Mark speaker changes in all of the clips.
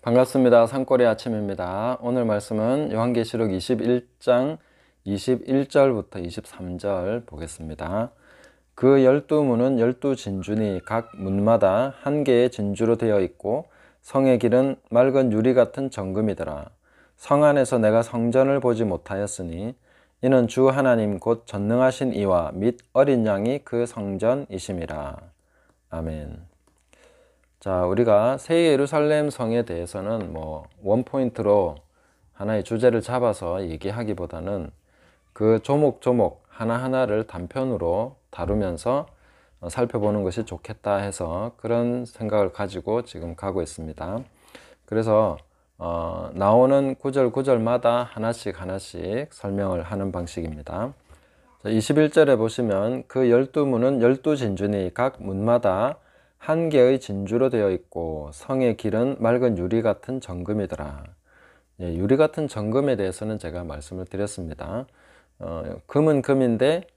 Speaker 1: 반갑습니다. 산골의 아침입니다. 오늘 말씀은 요한계시록 21장 21절부터 23절 보겠습니다. 그 12문은 12진주니 각 문마다 한 개의 진주로 되어 있고 성의 길은 맑은 유리 같은 정금이더라. 성 안에서 내가 성전을 보지 못하였으니 이는 주 하나님 곧 전능하신 이와 및 어린 양이 그 성전이심이라. 아멘. 자, 우리가 새 예루살렘 성에 대해서는 원포인트로 하나의 주제를 잡아서 얘기하기보다는 그 조목조목 하나하나를 단편으로 다루면서 살펴보는 것이 좋겠다 해서 그런 생각을 가지고 지금 가고 있습니다. 그래서 나오는 구절 구절마다 하나씩 설명을 하는 방식입니다. 21절에 보시면 그 12문은 12진주니 각 문마다 한 개의 진주로 되어 있고 성의 길은 맑은 유리 같은 정금이더라. 유리 같은 정금에 대해서는 제가 말씀을 드렸습니다. 금은 금인데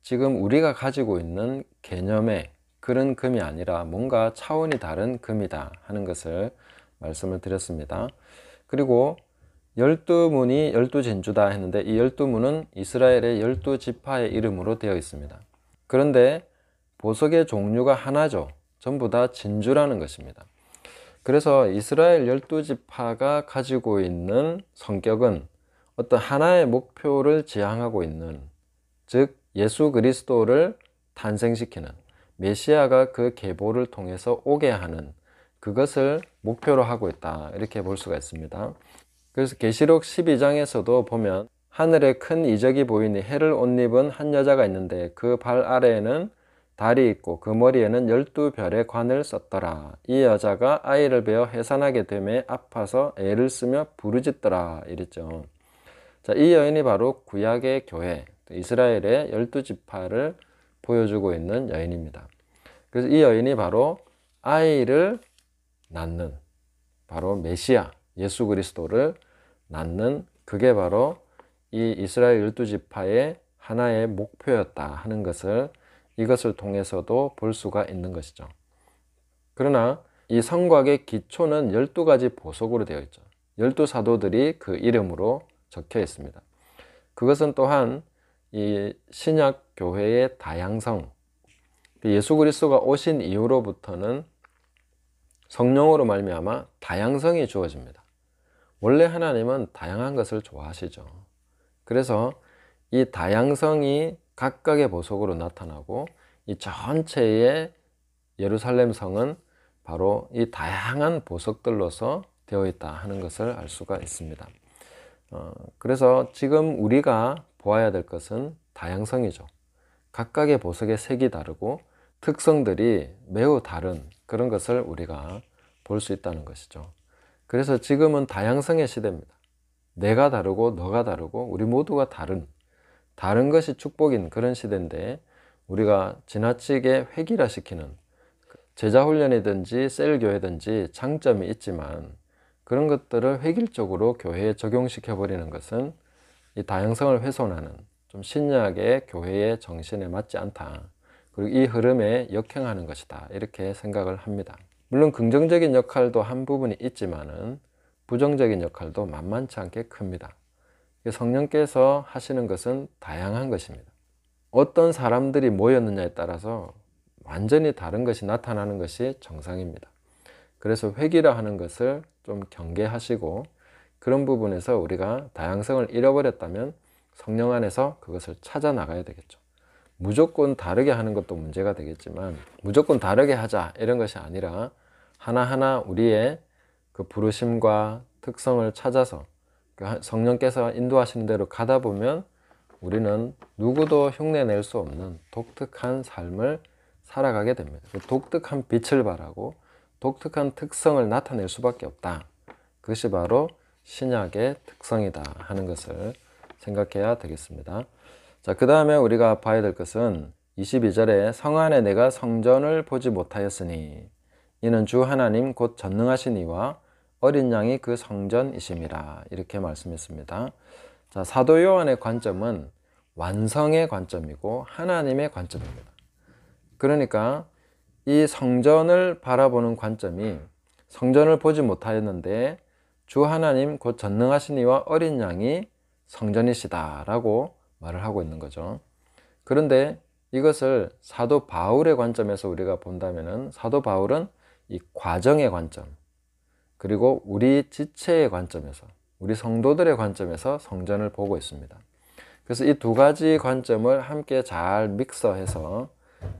Speaker 1: 지금 우리가 가지고 있는 개념의 그런 금이 아니라 뭔가 차원이 다른 금이다 하는 것을 말씀을 드렸습니다. 그리고 12문이 12진주다 했는데 이 12문은 이스라엘의 12지파의 이름으로 되어 있습니다. 그런데 보석의 종류가 하나죠. 전부 다 진주라는 것입니다. 그래서 이스라엘 12지파가 가지고 있는 성격은 어떤 하나의 목표를 지향하고 있는, 즉 예수 그리스도를 탄생시키는, 메시아가 그 계보를 통해서 오게 하는 그것을 목표로 하고 있다, 이렇게 볼 수가 있습니다. 그래서 계시록 12장에서도 보면 하늘에 큰 이적이 보이니 해를 옷 입은 한 여자가 있는데 그 발 아래에는 달이 있고 그 머리에는 12별의 관을 썼더라. 이 여자가 아이를 베어 해산하게 되매 아파서 애를 쓰며 부르짖더라, 이랬죠. 자, 이 여인이 바로 구약의 교회, 이스라엘의 12지파를 보여주고 있는 여인입니다. 그래서 이 여인이 바로 아이를 낳는, 바로 메시아 예수 그리스도를 낳는, 그게 바로 이 이스라엘 12지파의 하나의 목표였다 하는 것을 이것을 통해서도 볼 수가 있는 것이죠. 그러나 이 성곽의 기초는 12가지 보석으로 되어 있죠. 12사도들이 그 이름으로 적혀 있습니다. 그것은 또한 이 신약 교회의 다양성, 예수 그리스도가 오신 이후로부터는 성령으로 말미암아 다양성이 주어집니다. 원래 하나님은 다양한 것을 좋아하시죠. 그래서 이 다양성이 각각의 보석으로 나타나고 이 전체의 예루살렘 성은 바로 이 다양한 보석들로서 되어 있다 하는 것을 알 수가 있습니다. 그래서 지금 우리가 보아야 될 것은 다양성이죠. 각각의 보석의 색이 다르고 특성들이 매우 다른 그런 것을 우리가 볼 수 있다는 것이죠. 그래서 지금은 다양성의 시대입니다. 내가 다르고 너가 다르고 우리 모두가 다른 것이 축복인 그런 시대인데, 우리가 지나치게 획일화시키는, 제자훈련이든지 셀교회든지 장점이 있지만 그런 것들을 획일적으로 교회에 적용시켜버리는 것은 이 다양성을 훼손하는 좀 신약의 교회의 정신에 맞지 않다, 그리고 이 흐름에 역행하는 것이다, 이렇게 생각을 합니다. 물론 긍정적인 역할도 한 부분이 있지만은 부정적인 역할도 만만치 않게 큽니다. 성령께서 하시는 것은 다양한 것입니다. 어떤 사람들이 모였느냐에 따라서 완전히 다른 것이 나타나는 것이 정상입니다. 그래서 획일화하는 것을 좀 경계하시고, 그런 부분에서 우리가 다양성을 잃어버렸다면 성령 안에서 그것을 찾아 나가야 되겠죠. 무조건 다르게 하는 것도 문제가 되겠지만 무조건 다르게 하자 이런 것이 아니라 하나하나 우리의 그 부르심과 특성을 찾아서 성령께서 인도하시는 대로 가다 보면 우리는 누구도 흉내낼 수 없는 독특한 삶을 살아가게 됩니다. 독특한 빛을 발하고 독특한 특성을 나타낼 수밖에 없다. 그것이 바로 신약의 특성이다 하는 것을 생각해야 되겠습니다. 자, 그 다음에 우리가 봐야 될 것은 22절에 성 안에 내가 성전을 보지 못하였으니 이는 주 하나님 곧 전능하신 이와 어린 양이 그 성전이심이라, 이렇게 말씀했습니다. 자, 사도 요한의 관점은 완성의 관점이고 하나님의 관점입니다. 그러니까 이 성전을 바라보는 관점이 성전을 보지 못하였는데 주 하나님 곧 전능하신 이와 어린 양이 성전이시다 라고 말을 하고 있는 거죠. 그런데 이것을 사도 바울의 관점에서 우리가 본다면은, 사도 바울은 이 과정의 관점, 그리고 우리 지체의 관점에서, 우리 성도들의 관점에서 성전을 보고 있습니다. 그래서 이 두 가지 관점을 함께 잘 믹서해서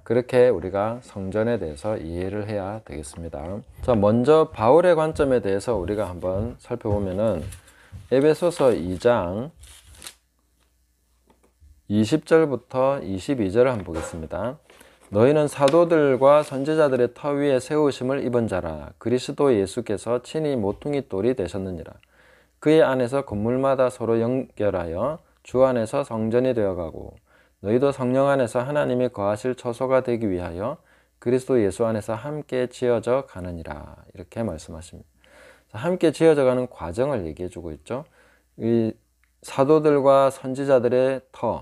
Speaker 1: 그렇게 우리가 성전에 대해서 이해를 해야 되겠습니다. 자, 먼저 바울의 관점에 대해서 우리가 한번 살펴보면은 에베소서 2장 20절부터 22절을 한번 보겠습니다. 너희는 사도들과 선지자들의 터 위에 세우심을 입은 자라. 그리스도 예수께서 친히 모퉁이 돌이 되셨느니라. 그의 안에서 건물마다 서로 연결하여 주 안에서 성전이 되어가고 너희도 성령 안에서 하나님이 거하실 처소가 되기 위하여 그리스도 예수 안에서 함께 지어져 가느니라. 이렇게 말씀하십니다. 함께 지어져 가는 과정을 얘기해 주고 있죠. 이 사도들과 선지자들의 터,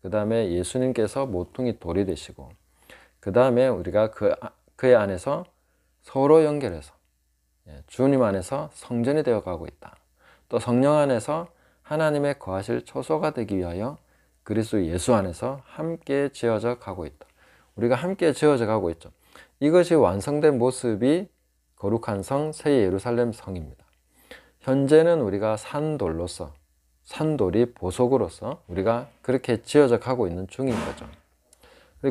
Speaker 1: 그 다음에 예수님께서 모퉁이 돌이 되시고, 그 다음에 우리가 그의 안에서 서로 연결해서 주님 안에서 성전이 되어 가고 있다. 또 성령 안에서 하나님의 거하실 처소가 되기 위하여 그리스도 예수 안에서 함께 지어져 가고 있다. 우리가 함께 지어져 가고 있죠. 이것이 완성된 모습이 거룩한 성, 새 예루살렘 성입니다. 현재는 우리가 산돌로서, 산돌이 보석으로서 우리가 그렇게 지어져 가고 있는 중인 거죠.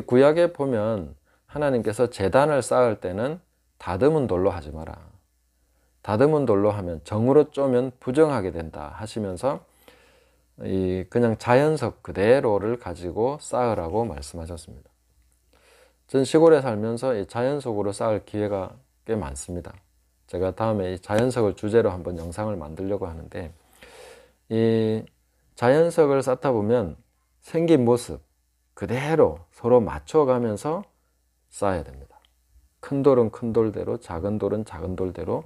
Speaker 1: 구약에 보면 하나님께서 제단을 쌓을 때는 다듬은 돌로 하지 마라. 다듬은 돌로 하면 정으로 쪼면 부정하게 된다 하시면서 그냥 자연석 그대로를 가지고 쌓으라고 말씀하셨습니다. 전 시골에 살면서 이 자연석으로 쌓을 기회가 꽤 많습니다. 제가 다음에 이 자연석을 주제로 한번 영상을 만들려고 하는데, 이 자연석을 쌓다 보면 생긴 모습 그대로 서로 맞춰가면서 쌓아야 됩니다. 큰 돌은 큰 돌대로, 작은 돌은 작은 돌대로,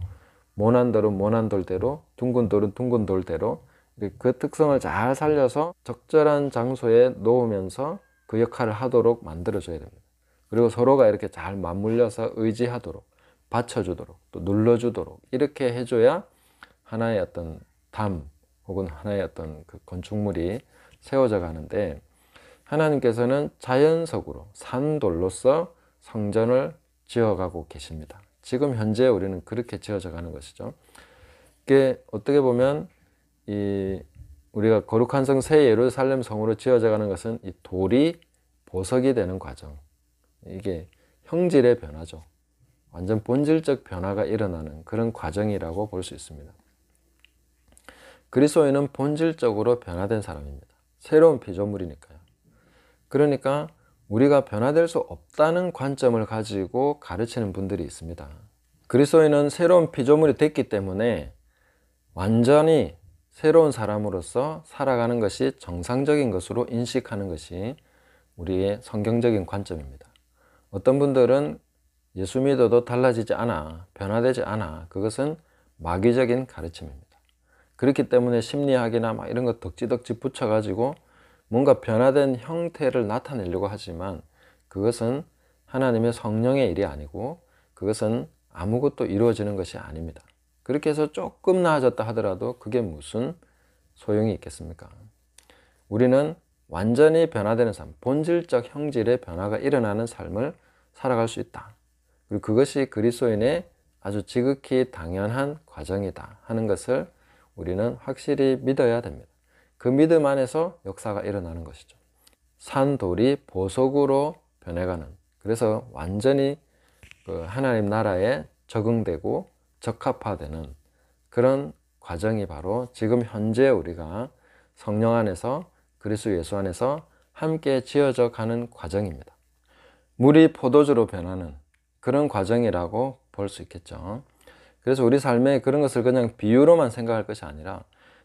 Speaker 1: 모난 돌은 모난 돌대로, 둥근 돌은 둥근 돌대로 그 특성을 잘 살려서 적절한 장소에 놓으면서 그 역할을 하도록 만들어줘야 됩니다. 그리고 서로가 이렇게 잘 맞물려서 의지하도록, 받쳐주도록, 또 눌러주도록 이렇게 해줘야 하나의 어떤 담 혹은 하나의 어떤 그 건축물이 세워져 가는데, 하나님께서는 자연석으로 산돌로서 성전을 지어가고 계십니다. 지금 현재 우리는 그렇게 지어져 가는 것이죠. 이게 어떻게 보면 우리가 거룩한 성 새 예루살렘 성으로 지어져 가는 것은 이 돌이 보석이 되는 과정, 이게 형질의 변화죠. 완전 본질적 변화가 일어나는 그런 과정이라고 볼 수 있습니다. 그리스도인은 본질적으로 변화된 사람입니다. 새로운 피조물이니까요. 그러니까 우리가 변화될 수 없다는 관점을 가지고 가르치는 분들이 있습니다. 그리스도인은 새로운 피조물이 됐기 때문에 완전히 새로운 사람으로서 살아가는 것이 정상적인 것으로 인식하는 것이 우리의 성경적인 관점입니다. 어떤 분들은 예수 믿어도 달라지지 않아, 변화되지 않아, 그것은 마귀적인 가르침입니다. 그렇기 때문에 심리학이나 막 이런 거 덕지덕지 붙여가지고 뭔가 변화된 형태를 나타내려고 하지만 그것은 하나님의 성령의 일이 아니고 그것은 아무것도 이루어지는 것이 아닙니다. 그렇게 해서 조금 나아졌다 하더라도 그게 무슨 소용이 있겠습니까? 우리는 완전히 변화되는 삶, 본질적 형질의 변화가 일어나는 삶을 살아갈 수 있다. 그리고 그것이 그리스도인의 아주 지극히 당연한 과정이다 하는 것을 우리는 확실히 믿어야 됩니다. 그 믿음 안에서 역사가 일어나는 것이죠. 산돌이 보석으로 변해가는, 그래서 완전히 그 하나님 나라에 적응되고 적합화되는 그런 과정이 바로 지금 현재 우리가 성령 안에서 그리스도 예수 안에서 함께 지어져 가는 과정입니다. 물이 포도주로 변하는 그런 과정이라고 볼 수 있겠죠. 그래서 우리 삶에 그런 것을 그냥 비유로만 생각할 것이 아니라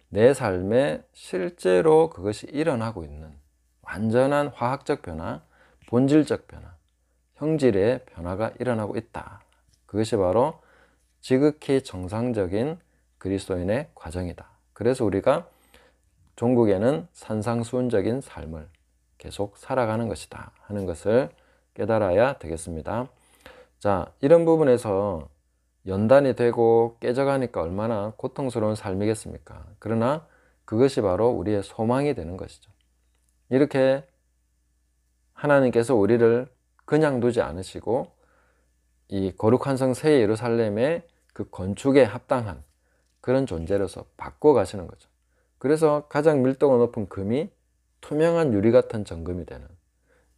Speaker 1: 내 삶에 실제로 그것이 일어나고 있는 완전한 화학적 변화, 본질적 변화, 형질의 변화가 일어나고 있다. 그것이 바로 지극히 정상적인 그리스도인의 과정이다. 그래서 우리가 종국에는 산상수훈적인 삶을 계속 살아가는 것이다 하는 것을 깨달아야 되겠습니다. 자, 이런 부분에서 연단이 되고 깨져가니까 얼마나 고통스러운 삶이겠습니까? 그러나 그것이 바로 우리의 소망이 되는 것이죠. 이렇게 하나님께서 우리를 그냥 두지 않으시고 이 거룩한 성 새 예루살렘의 그 건축에 합당한 그런 존재로서 바꿔가시는 거죠. 그래서 가장 밀도가 높은 금이 투명한 유리 같은 정금이 되는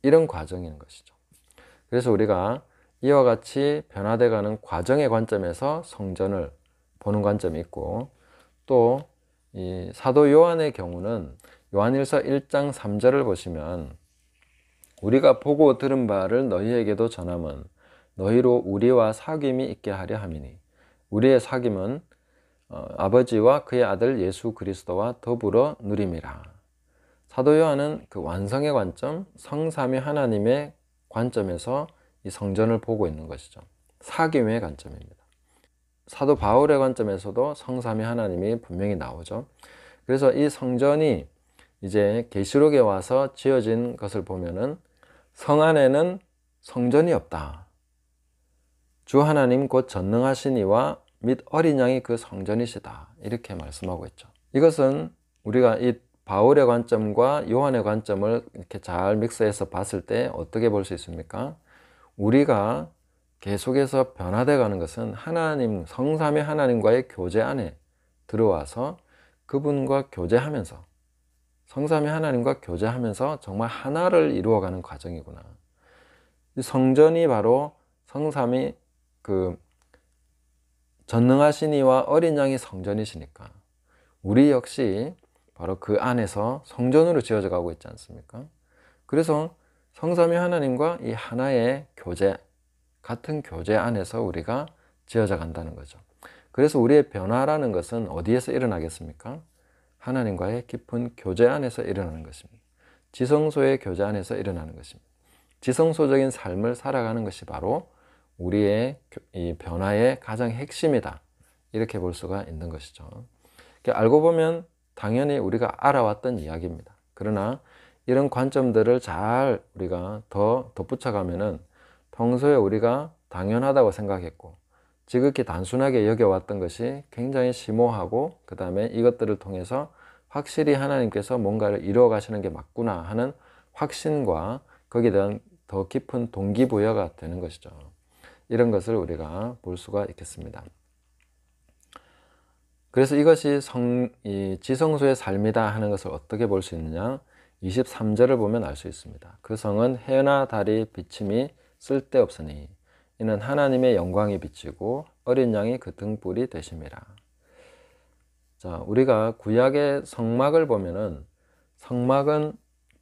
Speaker 1: 이런 과정인 것이죠. 그래서 우리가 이와 같이 변화되어가는 과정의 관점에서 성전을 보는 관점이 있고, 또 이 사도 요한의 경우는 요한일서 1장 3절을 보시면 우리가 보고 들은 바를 너희에게도 전함은 너희로 우리와 사귐이 있게 하려 함이니, 우리의 사귐은 아버지와 그의 아들 예수 그리스도와 더불어 누림이라. 사도 요한은 그 완성의 관점, 성삼위 하나님의 관점에서 이 성전을 보고 있는 것이죠. 사귐의 관점입니다. 사도 바울의 관점에서도 성삼위 하나님이 분명히 나오죠. 그래서 이 성전이 이제 계시록에 와서 지어진 것을 보면은 성 안에는 성전이 없다. 주 하나님 곧 전능하신 이와 및 어린 양이 그 성전이시다. 이렇게 말씀하고 있죠. 이것은 우리가 이 바울의 관점과 요한의 관점을 이렇게 잘 믹스해서 봤을 때 어떻게 볼 수 있습니까? 우리가 계속해서 변화되어 가는 것은 하나님, 성삼위 하나님과의 교제 안에 들어와서 그분과 교제하면서, 성삼위 하나님과 교제하면서 정말 하나를 이루어가는 과정이구나. 성전이 바로 성삼위 그 전능하신 이와 어린 양이 성전이시니까 우리 역시 바로 그 안에서 성전으로 지어져 가고 있지 않습니까? 그래서 성삼위 하나님과 이 하나의 교제, 같은 교제 안에서 우리가 지어져 간다는 거죠. 그래서 우리의 변화라는 것은 어디에서 일어나겠습니까? 하나님과의 깊은 교제 안에서 일어나는 것입니다. 지성소의 교제 안에서 일어나는 것입니다. 지성소적인 삶을 살아가는 것이 바로 우리의 이 변화의 가장 핵심이다. 이렇게 볼 수가 있는 것이죠. 알고 보면 당연히 우리가 알아왔던 이야기입니다. 그러나 이런 관점들을 잘 우리가 더 덧붙여가면은 평소에 우리가 당연하다고 생각했고 지극히 단순하게 여겨왔던 것이 굉장히 심오하고, 그 다음에 이것들을 통해서 확실히 하나님께서 뭔가를 이루어 가시는 게 맞구나 하는 확신과 거기에 대한 더 깊은 동기부여가 되는 것이죠. 이런 것을 우리가 볼 수가 있겠습니다. 그래서 이것이 이 지성소의 삶이다 하는 것을 어떻게 볼 수 있느냐? 23절을 보면 알 수 있습니다. 그 성은 해나 달이 비침이 쓸데없으니 이는 하나님의 영광이 비치고 어린 양이 그 등불이 되심이라. 자, 우리가 구약의 성막을 보면은 성막은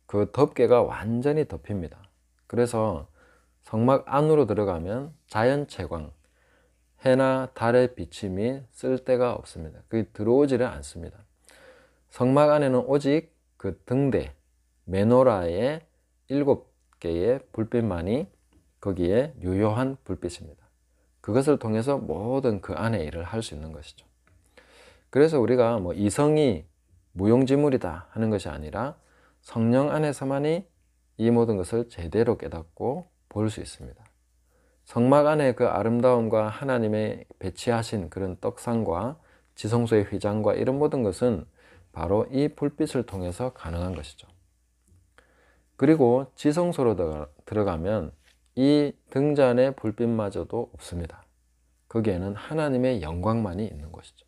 Speaker 1: 그 덮개가 완전히 덮입니다. 그래서 성막 안으로 들어가면 자연채광, 해나 달의 비침이 쓸데가 없습니다. 그게 들어오지를 않습니다. 성막 안에는 오직 그 등대, 메노라의 7개의 불빛만이 거기에 유효한 불빛입니다. 그것을 통해서 모든 그 안의 일을 할 수 있는 것이죠. 그래서 우리가 뭐 이성이 무용지물이다 하는 것이 아니라 성령 안에서만이 이 모든 것을 제대로 깨닫고 볼 수 있습니다. 성막 안의 그 아름다움과 하나님의 배치하신 그런 떡상과 지성소의 휘장과 이런 모든 것은 바로 이 불빛을 통해서 가능한 것이죠. 그리고 지성소로 들어가면 이 등잔의 불빛마저도 없습니다. 거기에는 하나님의 영광만이 있는 것이죠.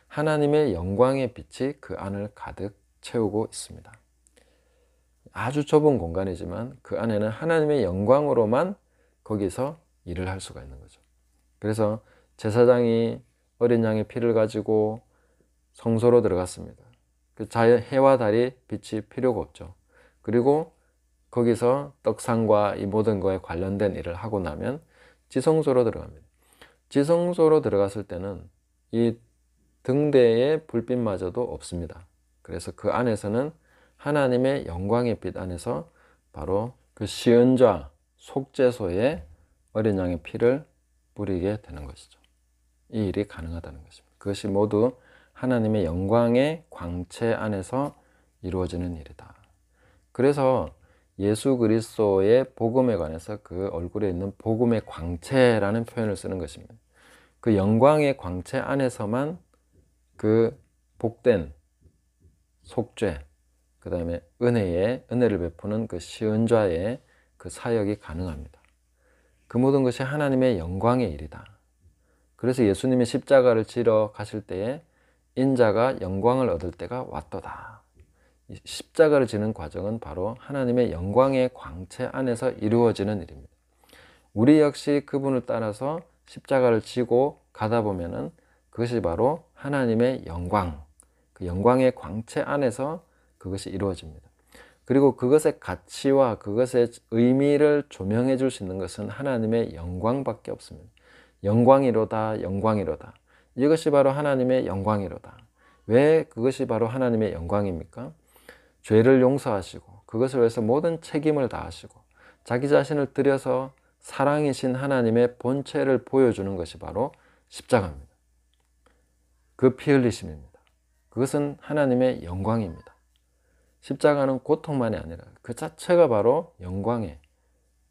Speaker 1: 하나님의 영광의 빛이 그 안을 가득 채우고 있습니다. 아주 좁은 공간이지만 그 안에는 하나님의 영광으로만 거기서 일을 할 수가 있는 거죠. 그래서 제사장이 어린 양의 피를 가지고 성소로 들어갔습니다. 그 해와 달이 빛이 필요가 없죠. 그리고 거기서 떡상과 이 모든 거에 관련된 일을 하고 나면 지성소로 들어갑니다. 지성소로 들어갔을 때는 이 등대의 불빛마저도 없습니다. 그래서 그 안에서는 하나님의 영광의 빛 안에서 바로 그 시은좌 속죄소에 어린 양의 피를 뿌리게 되는 것이죠. 이 일이 가능하다는 것입니다. 그것이 모두 하나님의 영광의 광채 안에서 이루어지는 일이다. 그래서 예수 그리스도의 복음에 관해서 그 얼굴에 있는 복음의 광채라는 표현을 쓰는 것입니다. 그 영광의 광채 안에서만 그 복된 속죄, 그 다음에 은혜를 베푸는 그 시은좌의 그 사역이 가능합니다. 그 모든 것이 하나님의 영광의 일이다. 그래서 예수님이 십자가를 지러 가실 때에 인자가 영광을 얻을 때가 왔도다. 이 십자가를 지는 과정은 바로 하나님의 영광의 광채 안에서 이루어지는 일입니다. 우리 역시 그분을 따라서 십자가를 지고 가다 보면은 그것이 바로 하나님의 영광, 그 영광의 광채 안에서 그것이 이루어집니다. 그리고 그것의 가치와 그것의 의미를 조명해 줄 수 있는 것은 하나님의 영광밖에 없습니다. 영광이로다, 영광이로다. 이것이 바로 하나님의 영광이로다. 왜 그것이 바로 하나님의 영광입니까? 죄를 용서하시고 그것을 위해서 모든 책임을 다하시고 자기 자신을 들여서 사랑이신 하나님의 본체를 보여주는 것이 바로 십자가입니다. 그 피 흘리심입니다. 그것은 하나님의 영광입니다. 십자가는 고통만이 아니라 그 자체가 바로 영광의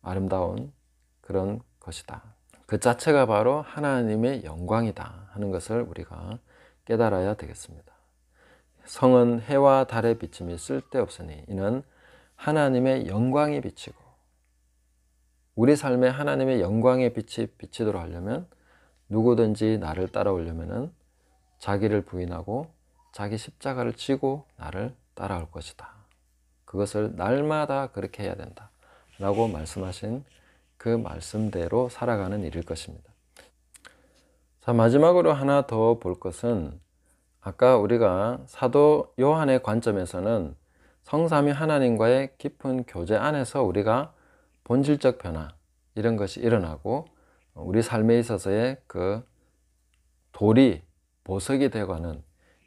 Speaker 1: 아름다운 그런 것이다. 그 자체가 바로 하나님의 영광이다 하는 것을 우리가 깨달아야 되겠습니다. 성은 해와 달의 비침이 쓸데없으니 이는 하나님의 영광이 비치고, 우리 삶에 하나님의 영광의 빛이 비치도록 하려면 누구든지 나를 따라오려면 자기를 부인하고 자기 십자가를 지고 나를 따라올 것이다. 그것을 날마다 그렇게 해야 된다 라고 말씀하신 그 말씀대로 살아가는 일일 것입니다. 자, 마지막으로 하나 더 볼 것은, 아까 우리가 사도 요한의 관점에서는 성삼위 하나님과의 깊은 교제 안에서 우리가 본질적 변화, 이런 것이 일어나고 우리 삶에 있어서의 그 돌이 보석이 되어가는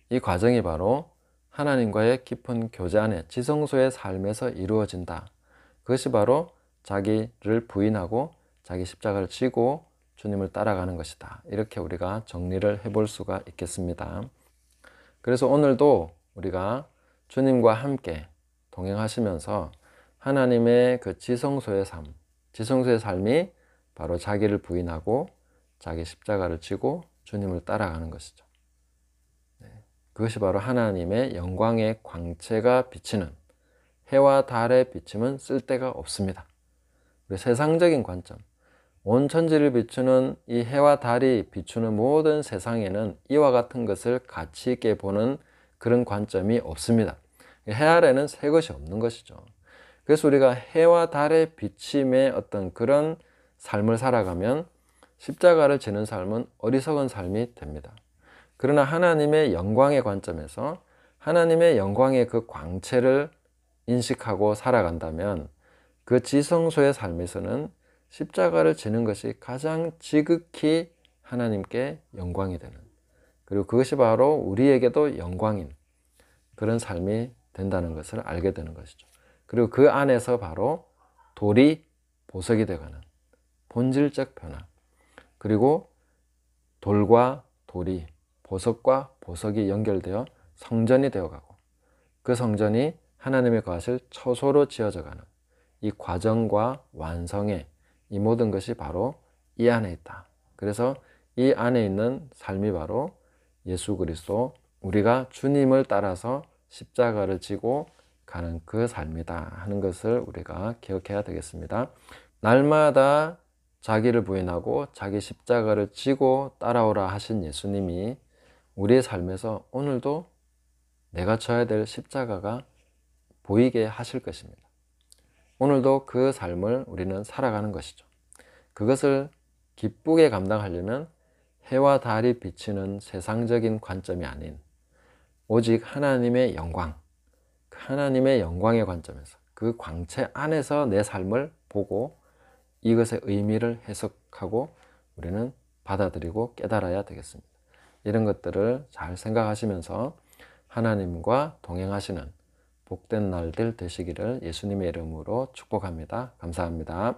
Speaker 1: 이 과정이 바로 하나님과의 깊은 교제 안에 지성소의 삶에서 이루어진다. 그것이 바로 자기를 부인하고 자기 십자가를 지고 주님을 따라가는 것이다. 이렇게 우리가 정리를 해볼 수가 있겠습니다. 그래서 오늘도 우리가 주님과 함께 동행하시면서 하나님의 그 지성소의 삶, 지성소의 삶이 바로 자기를 부인하고 자기 십자가를 지고 주님을 따라가는 것이죠. 그것이 바로 하나님의 영광의 광채가 비치는, 해와 달의 비침은 쓸데가 없습니다. 우리 세상적인 관점, 온 천지를 비추는 이 해와 달이 비추는 모든 세상에는 이와 같은 것을 가치 있게 보는 그런 관점이 없습니다. 해 아래는 새 것이 없는 것이죠. 그래서 우리가 해와 달의 비침의 어떤 그런 삶을 살아가면 십자가를 지는 삶은 어리석은 삶이 됩니다. 그러나 하나님의 영광의 관점에서 하나님의 영광의 그 광채를 인식하고 살아간다면 그 지성소의 삶에서는 십자가를 지는 것이 가장 지극히 하나님께 영광이 되는, 그리고 그것이 바로 우리에게도 영광인 그런 삶이 된다는 것을 알게 되는 것이죠. 그리고 그 안에서 바로 돌이 보석이 되어가는 본질적 변화, 그리고 돌과 돌이, 보석과 보석이 연결되어 성전이 되어가고 그 성전이 하나님의 거하실 처소로 지어져가는 이 과정과 완성의 이 모든 것이 바로 이 안에 있다. 그래서 이 안에 있는 삶이 바로 예수 그리스도, 우리가 주님을 따라서 십자가를 지고 가는 그 삶이다 하는 것을 우리가 기억해야 되겠습니다. 날마다 자기를 부인하고 자기 십자가를 지고 따라오라 하신 예수님이 우리의 삶에서 오늘도 내가 져야 될 십자가가 보이게 하실 것입니다. 오늘도 그 삶을 우리는 살아가는 것이죠. 그것을 기쁘게 감당하려면 해와 달이 비치는 세상적인 관점이 아닌 오직 하나님의 영광, 하나님의 영광의 관점에서 그 광채 안에서 내 삶을 보고 이것의 의미를 해석하고 우리는 받아들이고 깨달아야 되겠습니다. 이런 것들을 잘 생각하시면서 하나님과 동행하시는 복된 날들 되시기를 예수님의 이름으로 축복합니다. 감사합니다.